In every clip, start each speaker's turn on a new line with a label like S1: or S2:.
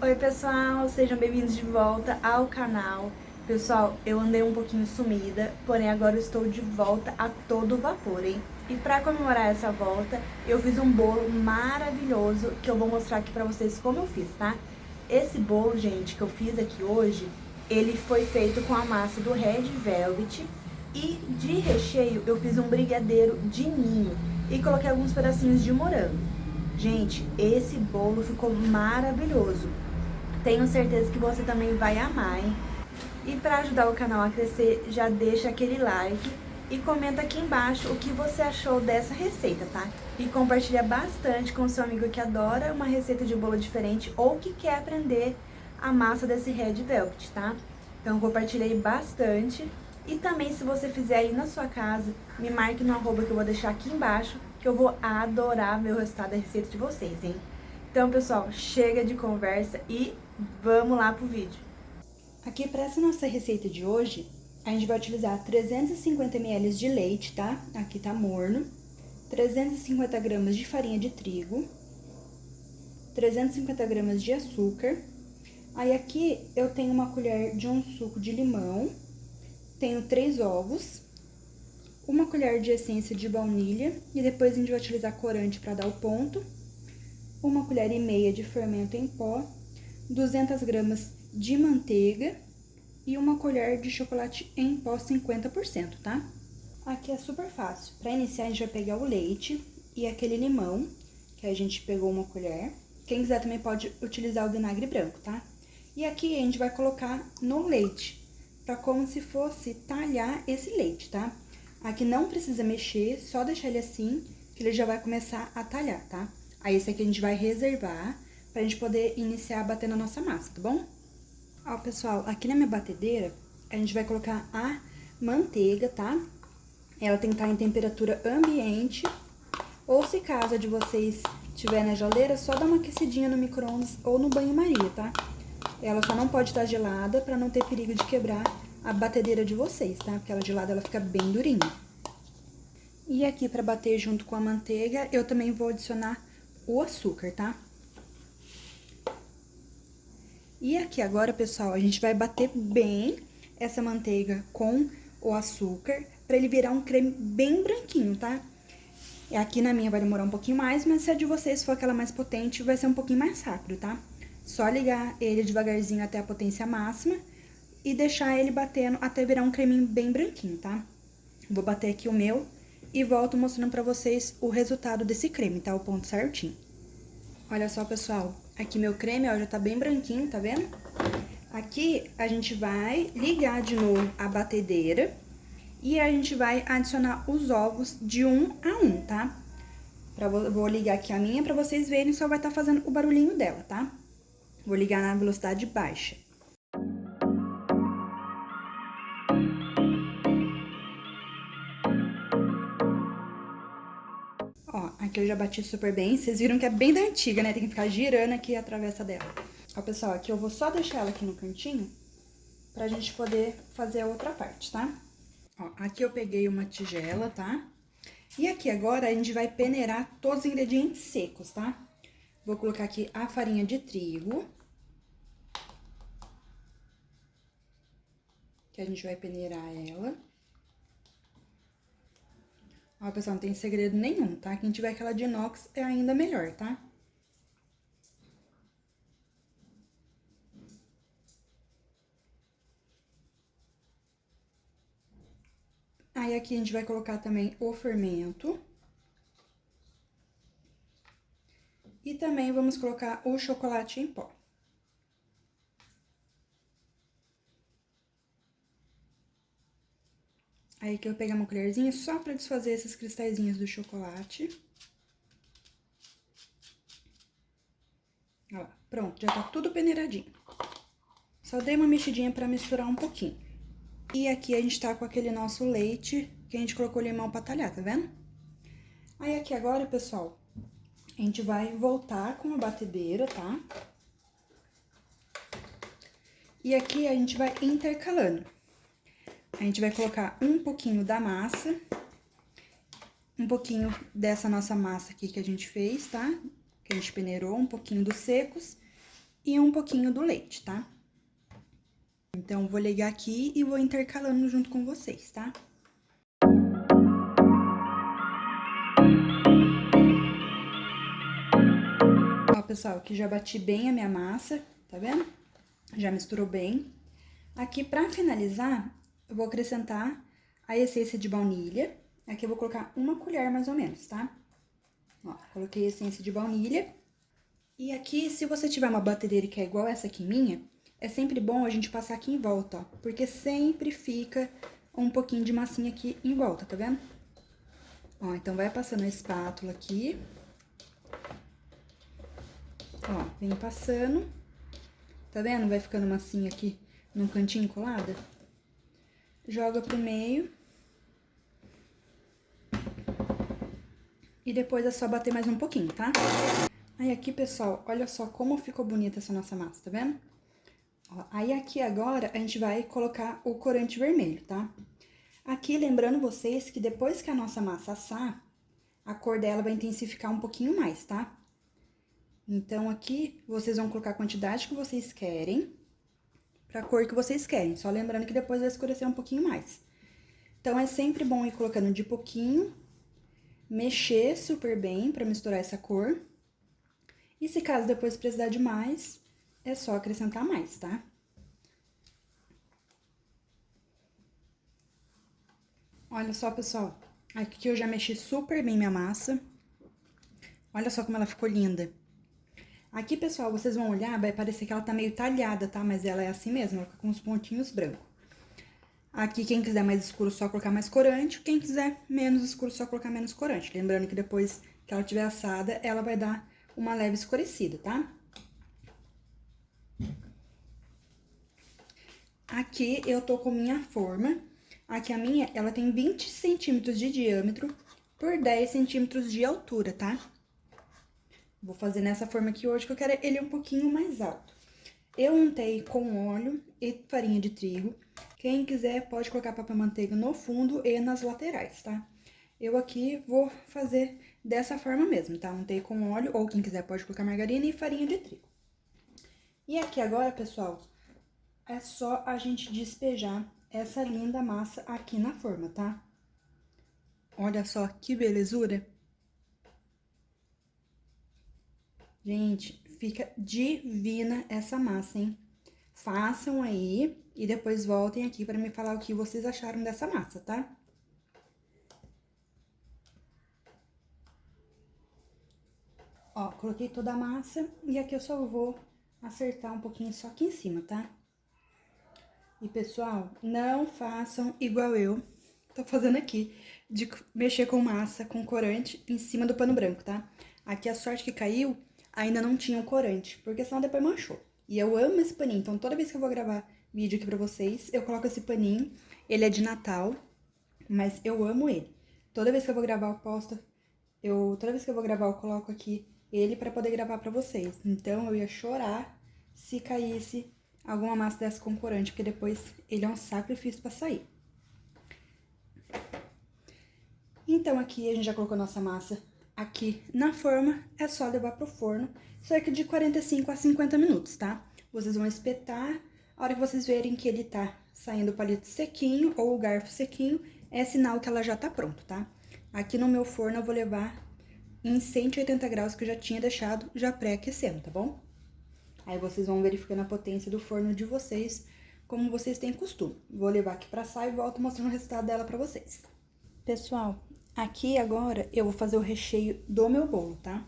S1: Oi pessoal, sejam bem-vindos de volta ao canal. Pessoal, eu andei um pouquinho sumida, porém agora eu estou de volta a todo vapor, hein? E para comemorar essa volta, eu fiz um bolo maravilhoso que eu vou mostrar aqui pra vocês como eu fiz, tá? Esse bolo, gente, que eu fiz aqui hoje, ele foi feito com a massa do Red Velvet e de recheio eu fiz um brigadeiro de ninho e coloquei alguns pedacinhos de morango. Gente, esse bolo ficou maravilhoso. Tenho certeza que você também vai amar, hein? E para ajudar o canal a crescer, já deixa aquele like e comenta aqui embaixo o que você achou dessa receita, tá? E compartilha bastante com seu amigo que adora uma receita de bolo diferente ou que quer aprender a massa desse Red Velvet, tá? Então compartilha aí bastante. E também, se você fizer aí na sua casa, me marque no arroba que eu vou deixar aqui embaixo, que eu vou adorar ver o resultado da receita de vocês, hein? Então, pessoal, chega de conversa e vamos lá pro vídeo. Aqui, para essa nossa receita de hoje, a gente vai utilizar 350 ml de leite, tá? Aqui tá morno. 350 gramas de farinha de trigo. 350 gramas de açúcar. Aí aqui eu tenho uma colher de um suco de limão. Tenho 3 ovos. Uma colher de essência de baunilha. E depois a gente vai utilizar corante para dar o ponto. Uma colher e meia de fermento em pó, 200 gramas de manteiga e uma colher de chocolate em pó 50%, tá? Aqui é super fácil. Para iniciar, a gente vai pegar o leite e aquele limão, que a gente pegou uma colher. Quem quiser também pode utilizar o vinagre branco, tá? E aqui a gente vai colocar no leite, para como se fosse talhar esse leite, tá? Aqui não precisa mexer, só deixar ele assim, que ele já vai começar a talhar, tá? Aí esse aqui a gente vai reservar pra gente poder iniciar a bater na nossa massa, tá bom? Ó, pessoal, aqui na minha batedeira, a gente vai colocar a manteiga, tá? Ela tem que estar em temperatura ambiente. Ou se caso de vocês tiver na geladeira, só dá uma aquecidinha no micro-ondas ou no banho-maria, tá? Ela só não pode estar gelada pra não ter perigo de quebrar a batedeira de vocês, tá? Porque ela gelada, ela fica bem durinha. E aqui, pra bater junto com a manteiga, eu também vou adicionar o açúcar, tá? E aqui agora, pessoal, a gente vai bater bem essa manteiga com o açúcar pra ele virar um creme bem branquinho, tá? E aqui na minha vai demorar um pouquinho mais, mas se a de vocês for aquela mais potente, vai ser um pouquinho mais rápido, tá? Só ligar ele devagarzinho até a potência máxima e deixar ele batendo até virar um creminho bem branquinho, tá? Vou bater aqui o meu e volto mostrando pra vocês o resultado desse creme, tá? O ponto certinho. Olha só, pessoal, aqui meu creme, ó, já tá bem branquinho, tá vendo? Aqui a gente vai ligar de novo a batedeira e a gente vai adicionar os ovos de 1 a 1, tá? Vou ligar aqui a minha pra vocês verem, só vai estar fazendo o barulhinho dela, tá? Vou ligar na velocidade baixa. Ó, aqui eu já bati super bem, vocês viram que é bem da antiga, né? Tem que ficar girando aqui a travessa dela. Ó, pessoal, aqui eu vou só deixar ela aqui no cantinho pra gente poder fazer a outra parte, tá? Ó, aqui eu peguei uma tigela, tá? E aqui agora a gente vai peneirar todos os ingredientes secos, tá? Vou colocar aqui a farinha de trigo. Que a gente vai peneirar ela. Ó, pessoal, não tem segredo nenhum, tá? Quem tiver aquela de inox é ainda melhor, tá? Aí, aqui a gente vai colocar também o fermento. E também vamos colocar o chocolate em pó. Aí, aqui eu vou pegar uma colherzinha só pra desfazer esses cristalzinhos do chocolate. Ó lá, pronto, já tá tudo peneiradinho. Só dei uma mexidinha pra misturar um pouquinho. E aqui a gente tá com aquele nosso leite que a gente colocou limão pra talhar, tá vendo? Aí, aqui agora, pessoal, a gente vai voltar com a batedeira, tá? E aqui a gente vai intercalando. A gente vai colocar um pouquinho da massa, um pouquinho dessa nossa massa aqui que a gente fez, tá? Que a gente peneirou, um pouquinho dos secos e um pouquinho do leite, tá? Então, vou ligar aqui e vou intercalando junto com vocês, tá? Ó, pessoal, aqui já bati bem a minha massa, tá vendo? Já misturou bem. Aqui, pra finalizar, eu vou acrescentar a essência de baunilha. Aqui eu vou colocar uma colher mais ou menos, tá? Ó, coloquei a essência de baunilha. E aqui, se você tiver uma batedeira que é igual essa aqui minha, é sempre bom a gente passar aqui em volta, ó. Porque sempre fica um pouquinho de massinha aqui em volta, tá vendo? Ó, então vai passando a espátula aqui. Ó, vem passando. Tá vendo? Vai ficando massinha aqui num cantinho colada. Joga pro meio. E depois é só bater mais um pouquinho, tá? Aí aqui, pessoal, olha só como ficou bonita essa nossa massa, tá vendo? Ó, aí aqui agora a gente vai colocar o corante vermelho, tá? Aqui, lembrando vocês que depois que a nossa massa assar, a cor dela vai intensificar um pouquinho mais, tá? Então, aqui, vocês vão colocar a quantidade que vocês querem, pra cor que vocês querem. Só lembrando que depois vai escurecer um pouquinho mais. Então, é sempre bom ir colocando de pouquinho, mexer super bem pra misturar essa cor. E se caso depois precisar de mais, é só acrescentar mais, tá? Olha só, pessoal, aqui eu já mexi super bem minha massa. Olha só como ela ficou linda. Aqui, pessoal, vocês vão olhar, vai parecer que ela tá meio talhada, tá? Mas ela é assim mesmo, ela fica com uns pontinhos brancos. Aqui, quem quiser mais escuro, só colocar mais corante. Quem quiser menos escuro, só colocar menos corante. Lembrando que depois que ela tiver assada, ela vai dar uma leve escurecida, tá? Aqui, eu tô com minha forma. Aqui, a minha, ela tem 20 centímetros de diâmetro por 10 centímetros de altura, tá? Vou fazer nessa forma aqui hoje, que eu quero ele um pouquinho mais alto. Eu untei com óleo e farinha de trigo. Quem quiser pode colocar papel manteiga no fundo e nas laterais, tá? Eu aqui vou fazer dessa forma mesmo, tá? Untei com óleo, ou quem quiser pode colocar margarina e farinha de trigo. E aqui agora, pessoal, é só a gente despejar essa linda massa aqui na forma, tá? Olha só que belezura! Gente, fica divina essa massa, hein? Façam aí e depois voltem aqui para me falar o que vocês acharam dessa massa, tá? Ó, coloquei toda a massa e aqui eu só vou acertar um pouquinho só aqui em cima, tá? E, pessoal, não façam igual eu tô fazendo aqui, de mexer com massa, com corante em cima do pano branco, tá? Aqui a sorte que caiu, ainda não tinha o corante, porque senão depois manchou. E eu amo esse paninho, então toda vez que eu vou gravar vídeo aqui pra vocês, eu coloco esse paninho. Ele é de Natal, mas eu amo ele. Toda vez que eu vou gravar, eu posto, toda vez que eu vou gravar, eu coloco aqui ele pra poder gravar pra vocês. Então, eu ia chorar se caísse alguma massa dessa com corante, porque depois ele é um sacrifício pra sair. Então, aqui a gente já colocou nossa massa aqui na forma, é só levar pro forno, cerca de 45 a 50 minutos, tá? Vocês vão espetar, a hora que vocês verem que ele tá saindo o palito sequinho ou o garfo sequinho, é sinal que ela já tá pronto, tá? Aqui no meu forno eu vou levar em 180 graus, que eu já tinha deixado já pré-aquecendo, tá bom? Aí vocês vão verificando a potência do forno de vocês, como vocês têm costume. Vou levar aqui pra assar e volto mostrando o resultado dela pra vocês. Pessoal, aqui agora eu vou fazer o recheio do meu bolo, tá?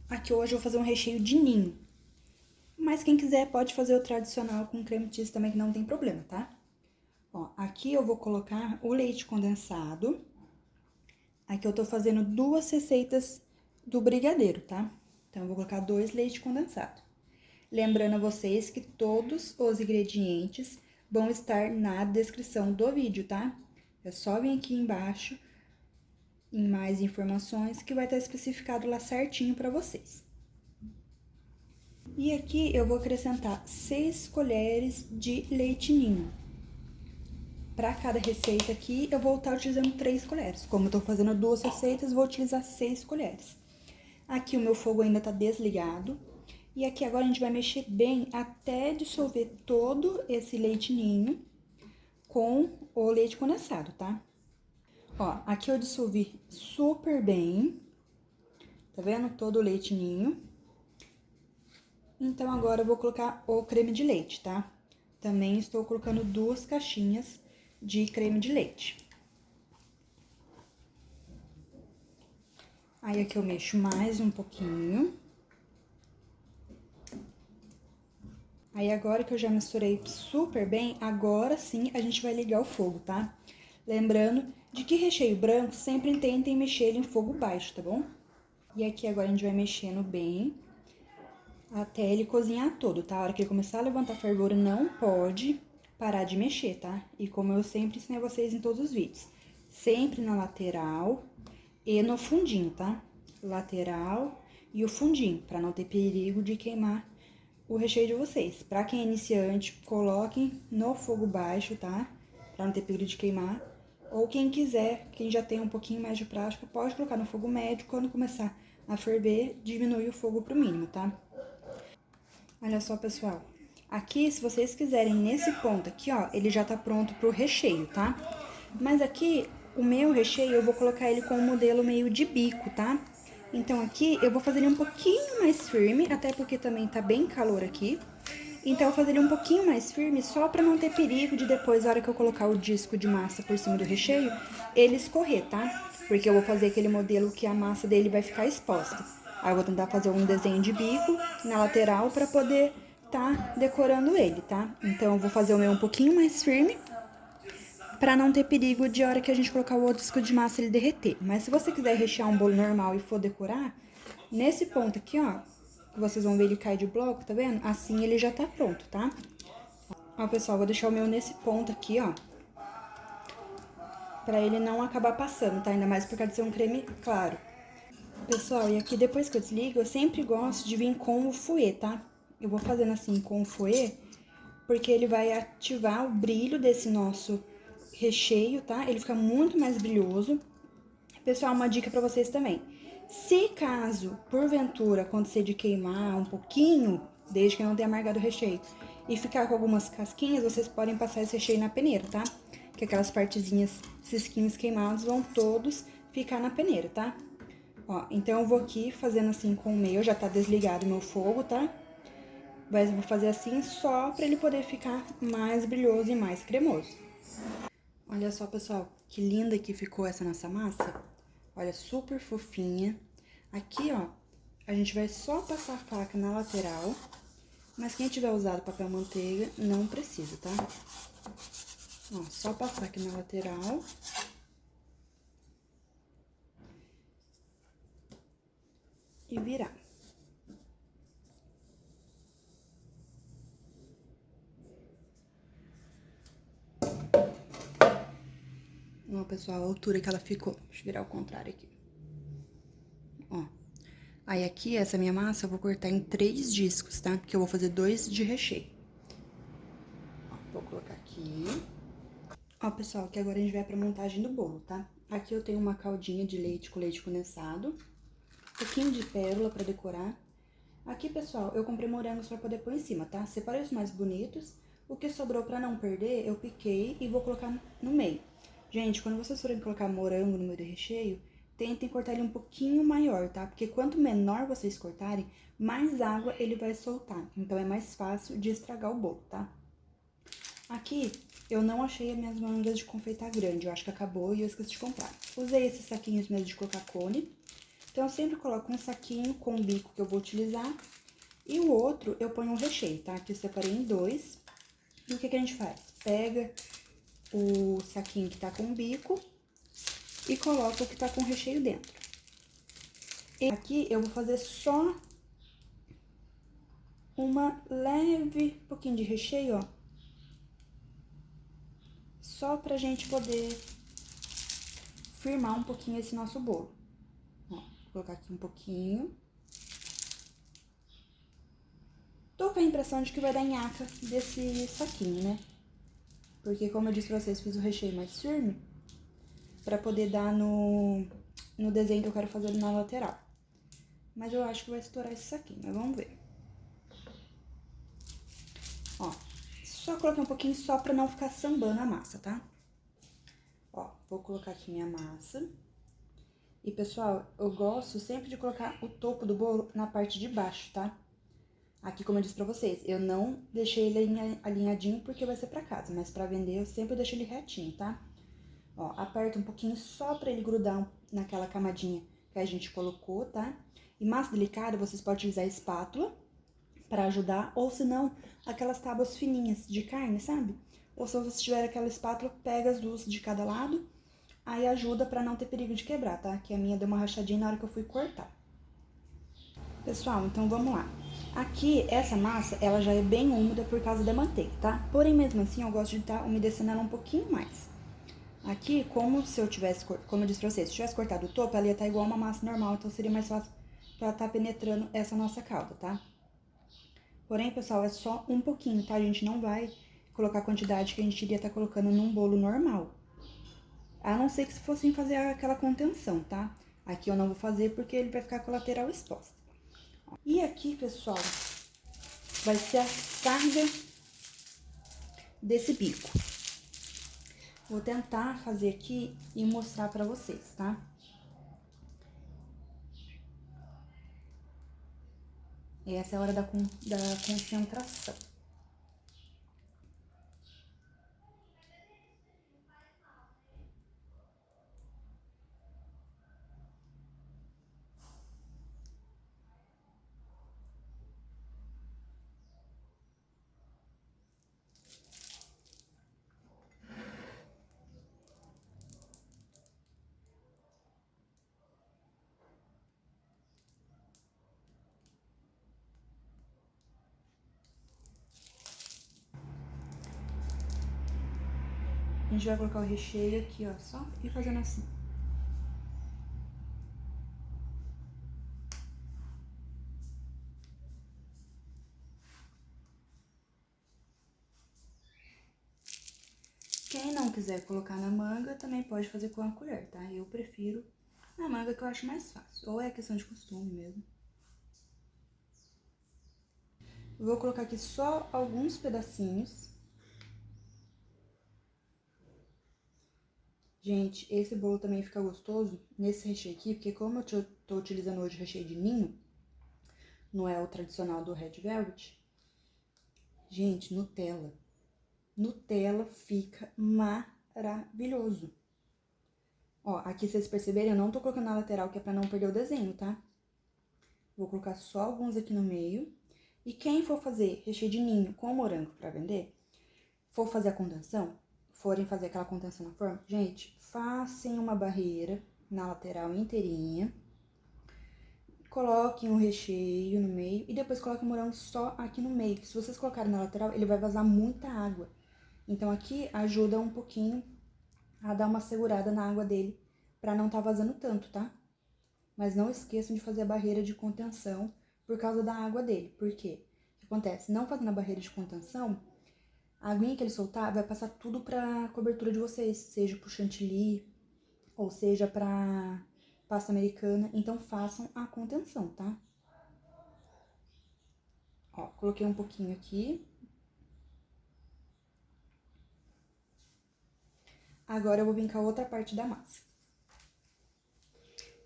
S1: Aqui hoje eu vou fazer um recheio de ninho. Mas quem quiser pode fazer o tradicional com creme cheese também, que não tem problema, tá? Ó, aqui eu vou colocar o leite condensado. Aqui eu tô fazendo 2 receitas do brigadeiro, tá? Então, eu vou colocar 2 leite condensado. Lembrando a vocês que todos os ingredientes vão estar na descrição do vídeo, tá? É só vir aqui embaixo em mais informações que vai estar especificado lá certinho pra vocês. E aqui eu vou acrescentar 6 colheres de leite ninho. Para cada receita aqui, eu vou estar utilizando 3 colheres. Como eu tô fazendo 2 receitas, vou utilizar 6 colheres. Aqui o meu fogo ainda tá desligado. E aqui agora a gente vai mexer bem até dissolver todo esse leite ninho com o leite condensado, tá? Ó, aqui eu dissolvi super bem, tá vendo? Todo o leite ninho. Então, agora eu vou colocar o creme de leite, tá? Também estou colocando 2 caixinhas de creme de leite. Aí, aqui eu mexo mais um pouquinho. Aí, agora que eu já misturei super bem, agora sim a gente vai ligar o fogo, tá? Lembrando de que recheio branco sempre tentem mexer ele em fogo baixo, tá bom? E aqui agora a gente vai mexendo bem até ele cozinhar todo, tá? A hora que ele começar a levantar fervura, não pode parar de mexer, tá? E como eu sempre ensinei vocês em todos os vídeos, sempre na lateral e no fundinho, tá? Lateral e o fundinho, pra não ter perigo de queimar o recheio de vocês. Pra quem é iniciante, coloquem no fogo baixo, tá? Pra não ter perigo de queimar. Ou quem quiser, quem já tem um pouquinho mais de prática, pode colocar no fogo médio. Quando começar a ferver, diminui o fogo pro mínimo, tá? Olha só, pessoal. Aqui, se vocês quiserem, nesse ponto aqui, ó, ele já tá pronto pro recheio, tá? Mas aqui, o meu recheio, eu vou colocar ele com um modelo meio de bico, tá? Então, aqui, eu vou fazer ele um pouquinho mais firme, até porque também tá bem calor aqui. Então, eu vou fazer ele um pouquinho mais firme, só pra não ter perigo de depois, na hora que eu colocar o disco de massa por cima do recheio, ele escorrer, tá? Porque eu vou fazer aquele modelo que a massa dele vai ficar exposta. Aí eu vou tentar fazer um desenho de bico na lateral pra poder tá decorando ele, tá? Então, eu vou fazer o meu um pouquinho mais firme, pra não ter perigo de hora que a gente colocar o outro disco de massa ele derreter. Mas se você quiser rechear um bolo normal e for decorar, nesse ponto aqui, ó, que vocês vão ver ele cair de bloco, tá vendo? Assim ele já tá pronto, tá? Ó, pessoal, vou deixar o meu nesse ponto aqui, ó, pra ele não acabar passando, tá? Ainda mais por causa de ser um creme claro. Pessoal, e aqui depois que eu desligo, eu sempre gosto de vir com o fouet, tá? Eu vou fazendo assim com o fouet, porque ele vai ativar o brilho desse nosso recheio, tá? Ele fica muito mais brilhoso. Pessoal, uma dica pra vocês também. Se caso, porventura, acontecer de queimar um pouquinho, desde que não tenha amargado o recheio, e ficar com algumas casquinhas, vocês podem passar esse recheio na peneira, tá? Que aquelas partezinhas, cisquinhos queimados, vão todos ficar na peneira, tá? Ó, então eu vou aqui fazendo assim com o meu, já tá desligado o meu fogo, tá? Mas eu vou fazer assim só pra ele poder ficar mais brilhoso e mais cremoso. Olha só, pessoal, que linda que ficou essa nossa massa. Olha, super fofinha. Aqui, ó, a gente vai só passar a faca na lateral, mas quem tiver usado papel manteiga, não precisa, tá? Ó, só passar aqui na lateral. E virar. Ó, pessoal, a altura que ela ficou. Deixa eu virar ao contrário aqui. Ó. Aí, aqui, essa minha massa, eu vou cortar em 3 discos, tá? Porque eu vou fazer 2 de recheio. Ó, vou colocar aqui. Ó, pessoal, que agora a gente vai pra montagem do bolo, tá? Aqui eu tenho uma caldinha de leite com leite condensado. Um pouquinho de pérola pra decorar. Aqui, pessoal, eu comprei morangos pra poder pôr em cima, tá? Separei os mais bonitos. O que sobrou pra não perder, eu piquei e vou colocar no meio. Gente, quando vocês forem colocar morango no meio do recheio, tentem cortar ele um pouquinho maior, tá? Porque quanto menor vocês cortarem, mais água ele vai soltar. Então, é mais fácil de estragar o bolo, tá? Aqui, eu não achei as minhas mangas de confeitar grande. Eu acho que acabou e eu esqueci de comprar. Usei esses saquinhos mesmo de colocar cone. Então, eu sempre coloco um saquinho com o bico que eu vou utilizar. E o outro, eu ponho um recheio, tá? Aqui eu separei em 2. E o que a gente faz? Pega o saquinho que tá com o bico e coloca o que tá com o recheio dentro. E aqui eu vou fazer só uma leve pouquinho de recheio, ó. Só pra gente poder firmar um pouquinho esse nosso bolo. Ó, vou colocar aqui um pouquinho. Tô com a impressão de que vai dar nhaca desse saquinho, né? Porque, como eu disse pra vocês, fiz o recheio mais firme pra poder dar no desenho que eu quero fazer na lateral. Mas eu acho que vai estourar esse saquinho, mas vamos ver. Ó, só coloquei um pouquinho só pra não ficar sambando a massa, tá? Ó, vou colocar aqui minha massa. E, pessoal, eu gosto sempre de colocar o topo do bolo na parte de baixo, tá? Aqui, como eu disse pra vocês, eu não deixei ele alinhadinho porque vai ser pra casa, mas pra vender eu sempre deixo ele retinho, tá? Ó, aperta um pouquinho só pra ele grudar naquela camadinha que a gente colocou, tá? E massa delicada, vocês podem utilizar a espátula pra ajudar, ou se não, aquelas tábuas fininhas de carne, sabe? Ou se você tiver aquela espátula, pega as duas de cada lado, aí ajuda pra não ter perigo de quebrar, tá? Que a minha deu uma rachadinha na hora que eu fui cortar. Pessoal, então vamos lá. Aqui, essa massa, ela já é bem úmida por causa da manteiga, tá? Porém, mesmo assim, eu gosto de estar umedecendo ela um pouquinho mais. Aqui, como se eu tivesse, como eu disse pra vocês, se eu tivesse cortado o topo, ela ia estar igual uma massa normal, então seria mais fácil pra estar penetrando essa nossa calda, tá? Porém, pessoal, é só um pouquinho, tá? A gente não vai colocar a quantidade que a gente iria estar colocando num bolo normal. A não ser que se fossem fazer aquela contenção, tá? Aqui eu não vou fazer porque ele vai ficar com a lateral exposta. E aqui, pessoal, vai ser a sarga desse bico. Vou tentar fazer aqui e mostrar pra vocês, tá? Essa é a hora da concentração. A gente vai colocar o recheio aqui, ó, só e fazendo assim. Quem não quiser colocar na manga, também pode fazer com a colher, tá? Eu prefiro na manga que eu acho mais fácil, ou é questão de costume mesmo. Vou colocar aqui só alguns pedacinhos. Gente, esse bolo também fica gostoso nesse recheio aqui, porque como eu tô utilizando hoje recheio de ninho, não é o tradicional do Red Velvet, gente, Nutella. Nutella fica maravilhoso. Ó, aqui vocês perceberem, eu não tô colocando na lateral, que é pra não perder o desenho, tá? Vou colocar só alguns aqui no meio. E quem for fazer recheio de ninho com morango pra vender, for fazer a contenção, forem fazer aquela contenção na forma, gente, façam uma barreira na lateral inteirinha, coloquem o recheio no meio e depois coloquem o morango só aqui no meio, que se vocês colocarem na lateral, ele vai vazar muita água. Então aqui ajuda um pouquinho a dar uma segurada na água dele, pra não tá vazando tanto, tá? Mas não esqueçam de fazer a barreira de contenção por causa da água dele. Por quê? O que acontece? Não fazendo a barreira de contenção, a aguinha que ele soltar vai passar tudo pra cobertura de vocês, seja pro chantilly ou seja pra pasta americana. Então façam a contenção, tá? Ó, coloquei um pouquinho aqui. Agora eu vou vir com a outra parte da massa.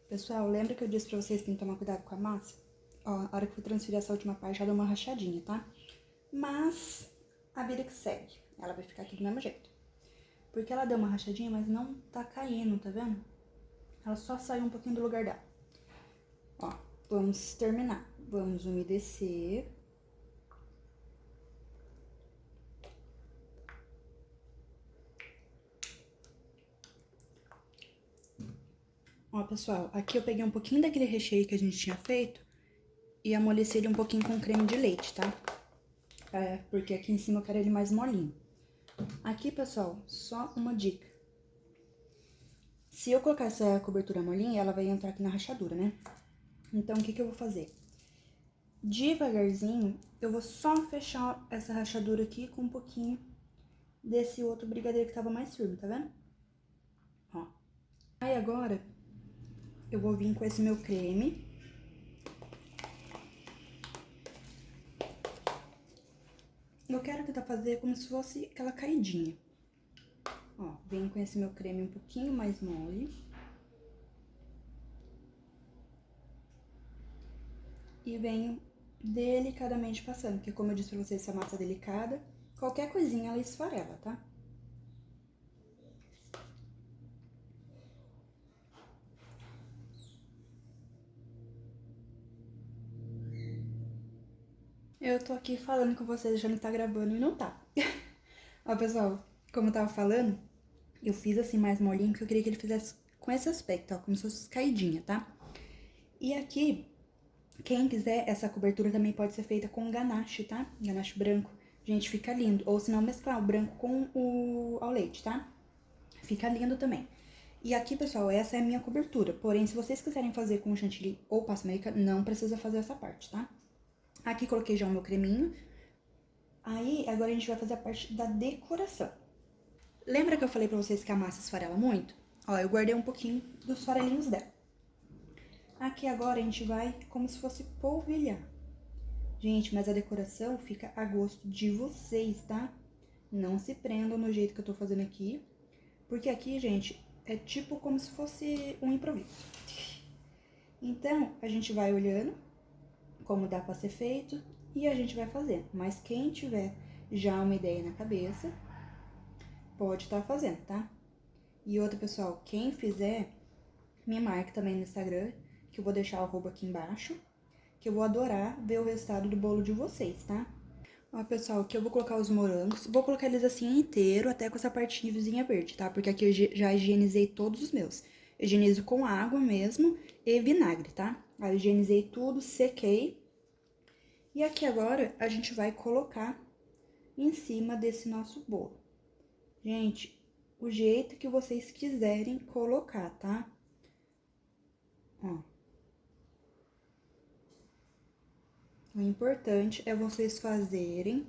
S1: Pessoal, lembra que eu disse pra vocês que tem que tomar cuidado com a massa? Ó, a hora que eu transferir essa última parte, já deu uma rachadinha, tá? Mas a vida que segue, ela vai ficar aqui do mesmo jeito. Porque ela deu uma rachadinha, mas não tá caindo, tá vendo? Ela só saiu um pouquinho do lugar dela. Ó, vamos terminar. Vamos umedecer. Ó, pessoal, aqui eu peguei um pouquinho daquele recheio que a gente tinha feito e amoleci ele um pouquinho com creme de leite, tá? Porque aqui em cima eu quero ele mais molinho. Aqui, pessoal, só uma dica. Se eu colocar essa cobertura molinha, ela vai entrar aqui na rachadura, né? Então, o que eu vou fazer? Devagarzinho, eu vou só fechar essa rachadura aqui com um pouquinho desse outro brigadeiro que tava mais firme, tá vendo? Ó. Aí agora, eu vou vir com esse meu creme. eu quero tentar fazer como se fosse aquela caidinha. Ó, venho com esse meu creme um pouquinho mais mole. E venho delicadamente passando, porque como eu disse pra vocês, essa massa é delicada, qualquer coisinha ela esfarela, tá? Eu tô aqui falando com vocês, já não tá gravando e não tá. Ó, pessoal, como eu tava falando, eu fiz assim mais molinho, porque eu queria que ele fizesse com esse aspecto, ó, como se fosse caidinha, tá? E aqui, quem quiser, essa cobertura também pode ser feita com ganache, tá? Ganache branco. Gente, fica lindo. Ou se não, mesclar o branco com o ao leite, tá? Fica lindo também. E aqui, pessoal, essa é a minha cobertura. Porém, se vocês quiserem fazer com chantilly ou pasta americana, não precisa fazer essa parte, tá? Aqui coloquei já o meu creminho. Aí, agora a gente vai fazer a parte da decoração. Lembra que eu falei pra vocês que a massa esfarela muito? Ó, eu guardei um pouquinho dos farelinhos dela. Aqui agora a gente vai como se fosse polvilhar. Gente, mas a decoração fica a gosto de vocês, tá? Não se prendam no jeito que eu tô fazendo aqui. Porque aqui, gente, é tipo como se fosse um improviso. Então, a gente vai olhando como dá pra ser feito e a gente vai fazendo. Mas quem tiver já uma ideia na cabeça, pode estar fazendo, tá? E outra, pessoal, quem fizer, me marque também no Instagram, que eu vou deixar o arroba aqui embaixo, que eu vou adorar ver o resultado do bolo de vocês, tá? Ó, pessoal, aqui eu vou colocar os morangos, vou colocar eles assim inteiro, até com essa partezinha verde, tá? Porque aqui eu já higienizei todos os meus. Eu higienizo com água mesmo e vinagre, tá? Aí eu higienizei tudo, sequei. E aqui agora a gente vai colocar em cima desse nosso bolo. Gente, o jeito que vocês quiserem colocar, tá? Ó. O importante é vocês fazerem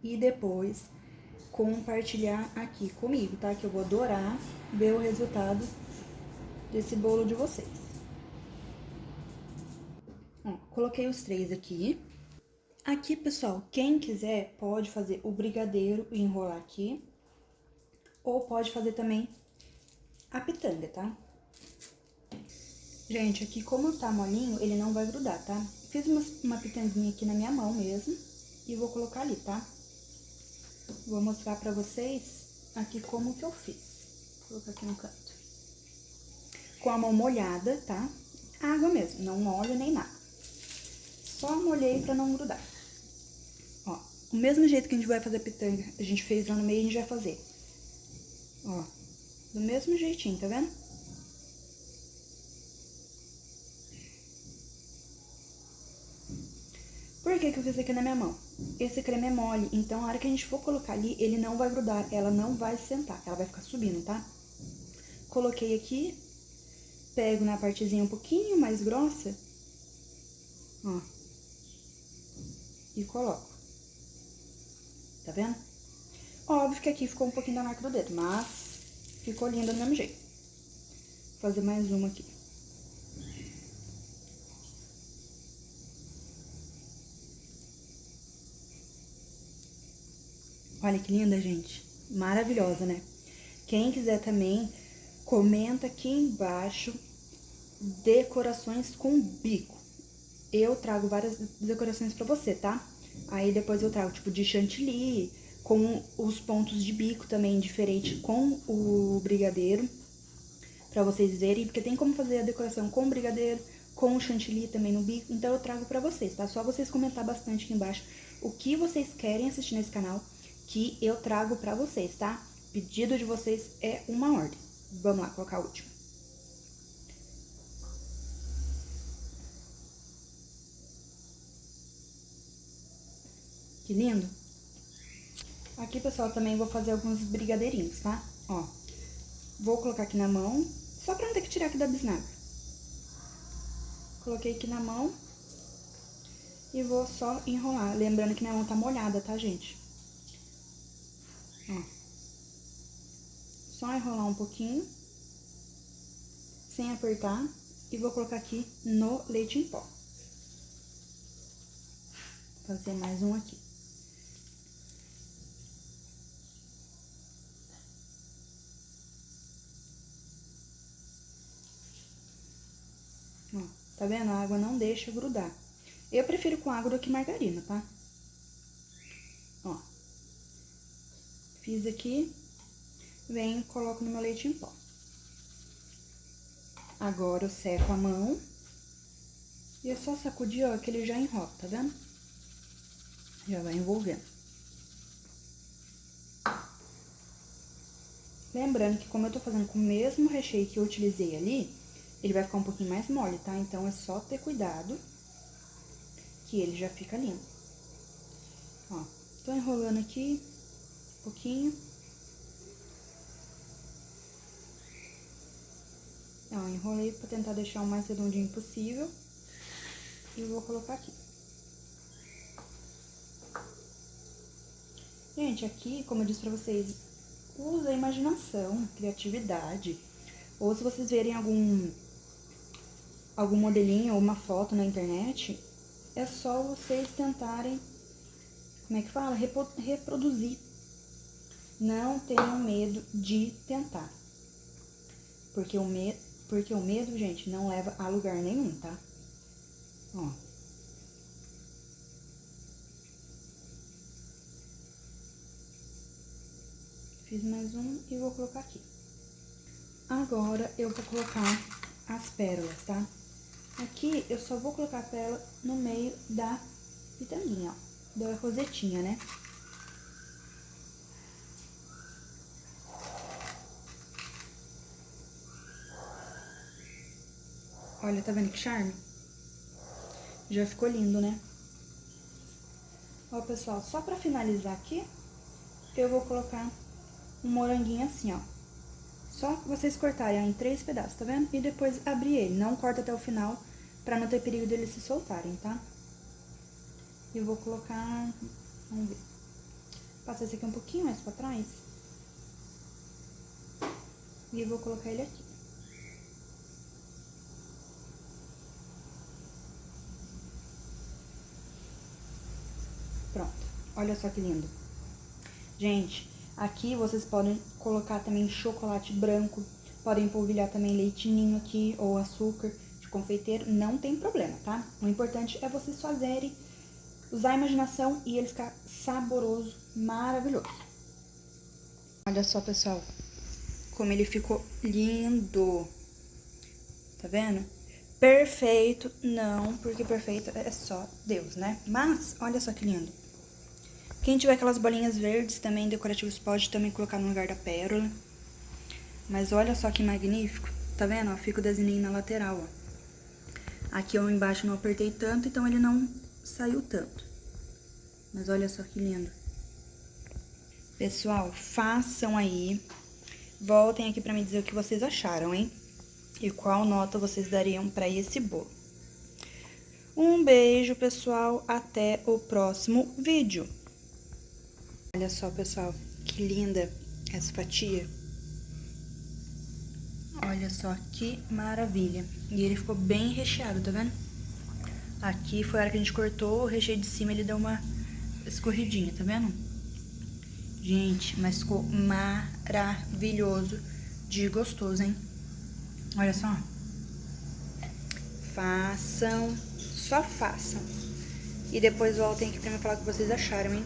S1: e depois compartilhar aqui comigo, tá? Que eu vou adorar ver o resultado desse bolo de vocês. Ó, coloquei os 3 aqui. Aqui, pessoal, quem quiser pode fazer o brigadeiro e enrolar aqui. Ou pode fazer também a pitanga, tá? Gente, aqui como tá molinho, ele não vai grudar, tá? Fiz uma pitanguinha aqui na minha mão mesmo e vou colocar ali, tá? Vou mostrar pra vocês aqui como que eu fiz. Vou colocar aqui no canto. Com a mão molhada, tá? Água mesmo, não óleo nem nada. Só molhei pra não grudar. Ó, o mesmo jeito que a gente vai fazer a pitanga, a gente fez lá no meio, a gente vai fazer. Ó, do mesmo jeitinho, tá vendo? Por que que eu fiz aqui na minha mão? Esse creme é mole, então a hora que a gente for colocar ali, ele não vai grudar, ela não vai sentar, ela vai ficar subindo, tá? Coloquei aqui, pego na partezinha um pouquinho mais grossa, ó, e coloco. Tá vendo? Óbvio que aqui ficou um pouquinho da marca do dedo, mas ficou linda do mesmo jeito. Vou fazer mais uma aqui. Olha que linda, gente. Maravilhosa, né? Quem quiser também, comenta aqui embaixo decorações com bico. Eu trago várias decorações pra você, tá? Aí depois eu trago tipo de chantilly, com os pontos de bico também diferente com o brigadeiro, pra vocês verem, porque tem como fazer a decoração com o brigadeiro, com o chantilly também no bico, então eu trago pra vocês, tá? Só vocês comentar bastante aqui embaixo o que vocês querem assistir nesse canal, que eu trago pra vocês, tá? O pedido de vocês é uma ordem. Vamos lá, colocar o último. Que lindo! Aqui, pessoal, também vou fazer alguns brigadeirinhos, tá? Ó, vou colocar aqui na mão, só pra não ter que tirar aqui da bisnaga. Coloquei aqui na mão e vou só enrolar. Lembrando que minha mão tá molhada, tá, gente? Ó. Só enrolar um pouquinho, sem apertar, e vou colocar aqui no leite em pó. Vou fazer mais um aqui. Tá vendo? A água não deixa grudar. Eu prefiro com água do que margarina, tá? Ó. Fiz aqui. Venho e coloco no meu leite em pó. Agora eu seco a mão. E é só sacudir, ó, que ele já enrola, tá vendo? Já vai envolvendo. Lembrando que como eu tô fazendo com o mesmo recheio que eu utilizei ali, ele vai ficar um pouquinho mais mole, tá? Então, é só ter cuidado que ele já fica lindo. Ó, tô enrolando aqui um pouquinho. Ó, enrolei pra tentar deixar o mais redondinho possível. E eu vou colocar aqui. Gente, aqui, como eu disse pra vocês, usa a imaginação, criatividade. Ou se vocês verem algum modelinho ou uma foto na internet, é só vocês tentarem, como é que fala? Reproduzir. Não tenham medo de tentar. Porque o medo, gente, não leva a lugar nenhum, tá? Ó. Fiz mais um e vou colocar aqui. Agora, eu vou colocar as pérolas, tá? Aqui, eu só vou colocar a pérola no meio da pitanguinha, ó. Da rosetinha, né? Olha, tá vendo que charme? Já ficou lindo, né? Ó, pessoal, só pra finalizar aqui, eu vou colocar um moranguinho assim, ó. Só vocês cortarem ó, em 3 pedaços, tá vendo? E depois abrir ele. Não corta até o final, pra não ter perigo deles se soltarem, tá? E eu vou colocar... Vamos ver. Passar esse aqui um pouquinho mais pra trás. E eu vou colocar ele aqui. Pronto. Olha só que lindo. Gente, aqui vocês podem colocar também chocolate branco. Podem polvilhar também leite ninho aqui ou açúcar de confeiteiro. Não tem problema, tá? O importante é vocês fazerem, usar a imaginação e ele ficar saboroso, maravilhoso. Olha só, pessoal, como ele ficou lindo. Tá vendo? Perfeito, não, porque perfeito é só Deus, né? Mas, olha só que lindo. Quem tiver aquelas bolinhas verdes também, decorativos, pode também colocar no lugar da pérola. Mas olha só que magnífico. Tá vendo? Ó, fica o desenho na lateral, ó. Aqui eu embaixo não apertei tanto, então ele não saiu tanto. Mas olha só que lindo. Pessoal, façam aí. Voltem aqui pra me dizer o que vocês acharam, hein? E qual nota vocês dariam pra esse bolo. Um beijo, pessoal. Até o próximo vídeo. Olha só, pessoal, que linda essa fatia. Olha só que maravilha. E ele ficou bem recheado, tá vendo? Aqui foi a hora que a gente cortou, o recheio de cima ele deu uma escorridinha, tá vendo? Gente, mas ficou maravilhoso de gostoso, hein? Olha só. Façam, só façam. E depois voltem aqui pra me falar o que vocês acharam, hein?